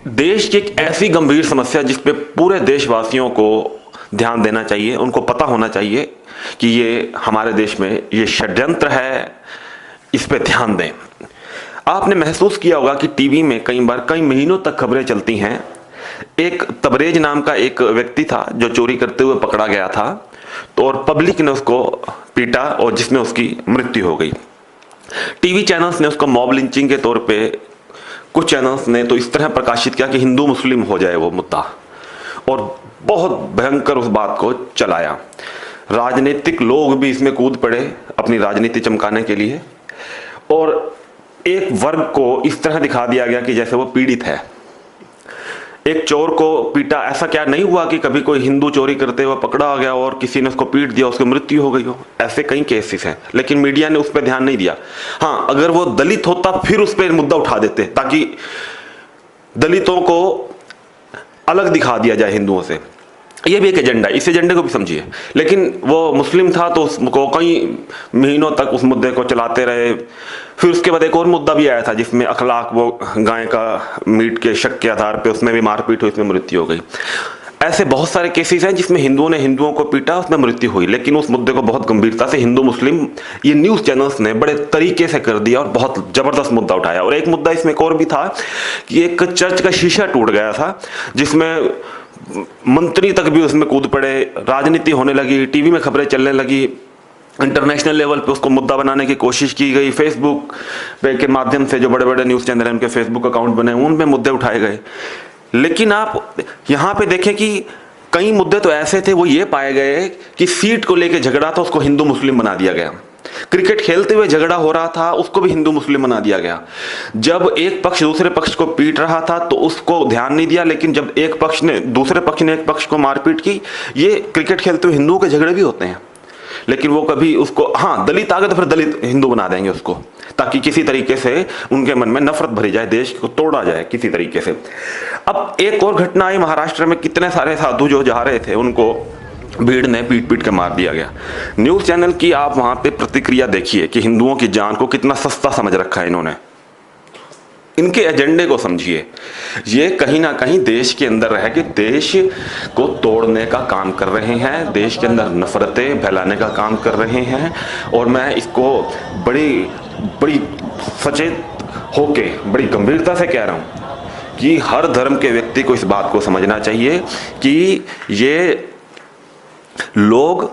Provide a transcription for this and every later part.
देश की एक ऐसी गंभीर समस्या जिस पे पूरे देशवासियों को ध्यान देना चाहिए, उनको पता होना चाहिए कि ये हमारे देश में ये षड्यंत्र है, इस पे ध्यान दें। आपने महसूस किया होगा कि टीवी में कई बार कई महीनों तक खबरें चलती हैं। एक तबरेज नाम का एक व्यक्ति था जो चोरी करते हुए पकड़ा गया था, तो और पब्लिक ने उसको पीटा और जिसमें उसकी मृत्यु हो गई। टीवी चैनल्स ने उसको मॉब लिंचिंग के तौर पे, कुछ चैनल्स ने तो इस तरह प्रकाशित किया कि हिंदू मुस्लिम हो जाए वो मुद्दा, और बहुत भयंकर उस बात को चलाया। राजनीतिक लोग भी इसमें कूद पड़े अपनी राजनीति चमकाने के लिए, और एक वर्ग को इस तरह दिखा दिया गया कि जैसे वो पीड़ित है। एक चोर को पीटा, ऐसा क्या नहीं हुआ कि कभी कोई हिंदू चोरी करते हुए पकड़ा गया और किसी ने उसको पीट दिया, उसकी मृत्यु हो गई हो? ऐसे कई केसेस हैं, लेकिन मीडिया ने उस पर ध्यान नहीं दिया। हाँ, अगर वो दलित होता फिर उस पर मुद्दा उठा देते ताकि दलितों को अलग दिखा दिया जाए हिंदुओं से। ये भी एक एजेंडा है, इस एजेंडे को भी समझिए। लेकिन वो मुस्लिम था तो उसको कई महीनों तक उस मुद्दे को चलाते रहे। फिर उसके बाद एक और मुद्दा भी आया था जिसमें अखलाक, वो गाय का मीट के शक के आधार पे उसमें भी मारपीट हुई, उसमें मृत्यु हो गई। ऐसे बहुत सारे केसेस हैं जिसमें हिंदुओं ने हिंदुओं को पीटा, उसमें मृत्यु हुई। लेकिन उस मुद्दे को बहुत गंभीरता से हिंदू मुस्लिम ये न्यूज चैनल्स ने बड़े तरीके से कर दिया और बहुत जबरदस्त मुद्दा उठाया। और एक मुद्दा इसमें एक और भी था कि एक चर्च का शीशा टूट गया था जिसमें मंत्री तक भी उसमें कूद पड़े, राजनीति होने लगी, टीवी में खबरें चलने लगी, इंटरनेशनल लेवल पे उसको मुद्दा बनाने की कोशिश की गई। फेसबुक पे के माध्यम से जो बड़े बड़े न्यूज़ चैनल हैं उनके फेसबुक अकाउंट बने, उन पे मुद्दे उठाए गए। लेकिन आप यहाँ पे देखें कि कई मुद्दे तो ऐसे थे, वो ये पाए गए कि सीट को लेकर झगड़ा था, उसको हिंदू मुस्लिम बना दिया गया। क्रिकेट खेलते हुए झगड़ा हो रहा था, उसको भी हिंदू मुस्लिम बना दिया गया। जब एक पक्ष दूसरे पक्ष को पीट रहा था तो उसको ध्यान नहीं दिया, लेकिन जब एक पक्ष ने दूसरे पक्ष ने एक पक्ष को मारपीट की, ये क्रिकेट खेलते हुए हिंदुओं के झगड़े भी होते हैं। लेकिन वो कभी उसको, हाँ दलित आ गए तो फिर दलित हिंदू बना देंगे उसको, ताकि किसी तरीके से उनके मन में नफरत भरी जाए, देश को तोड़ा जाए किसी तरीके से। अब एक और घटना आई महाराष्ट्र में, कितने सारे साधु जो जा रहे थे उनको भीड़ ने पीट पीट के मार दिया गया। न्यूज चैनल की आप वहां पे प्रतिक्रिया देखिए कि हिंदुओं की जान को कितना सस्ता समझ रखा है इन्होंने। इनके एजेंडे को समझिए, ये कहीं ना कहीं देश के अंदर रह के देश को तोड़ने का काम कर रहे हैं, देश के अंदर नफरतें फैलाने का काम कर रहे हैं। और मैं इसको बड़ी बड़ी सचेत होके बड़ी गंभीरता से कह रहा हूं कि हर धर्म के व्यक्ति को इस बात को समझना चाहिए कि ये लोग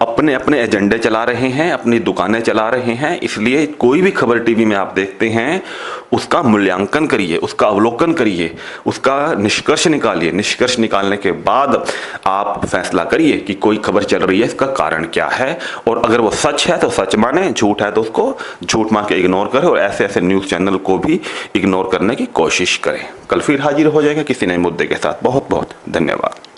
अपने अपने एजेंडे चला रहे हैं, अपनी दुकानें चला रहे हैं। इसलिए कोई भी खबर टीवी में आप देखते हैं उसका मूल्यांकन करिए, उसका अवलोकन करिए, उसका निष्कर्ष निकालिए। निष्कर्ष निकालने के बाद आप फैसला करिए कि कोई खबर चल रही है, इसका कारण क्या है। और अगर वो सच है तो सच माने, झूठ है तो उसको झूठ मान के इग्नोर करें, और ऐसे ऐसे न्यूज़ चैनल को भी इग्नोर करने की कोशिश करें। कल फिर हाजिर हो जाएगा किसी नए मुद्दे के साथ। बहुत बहुत धन्यवाद।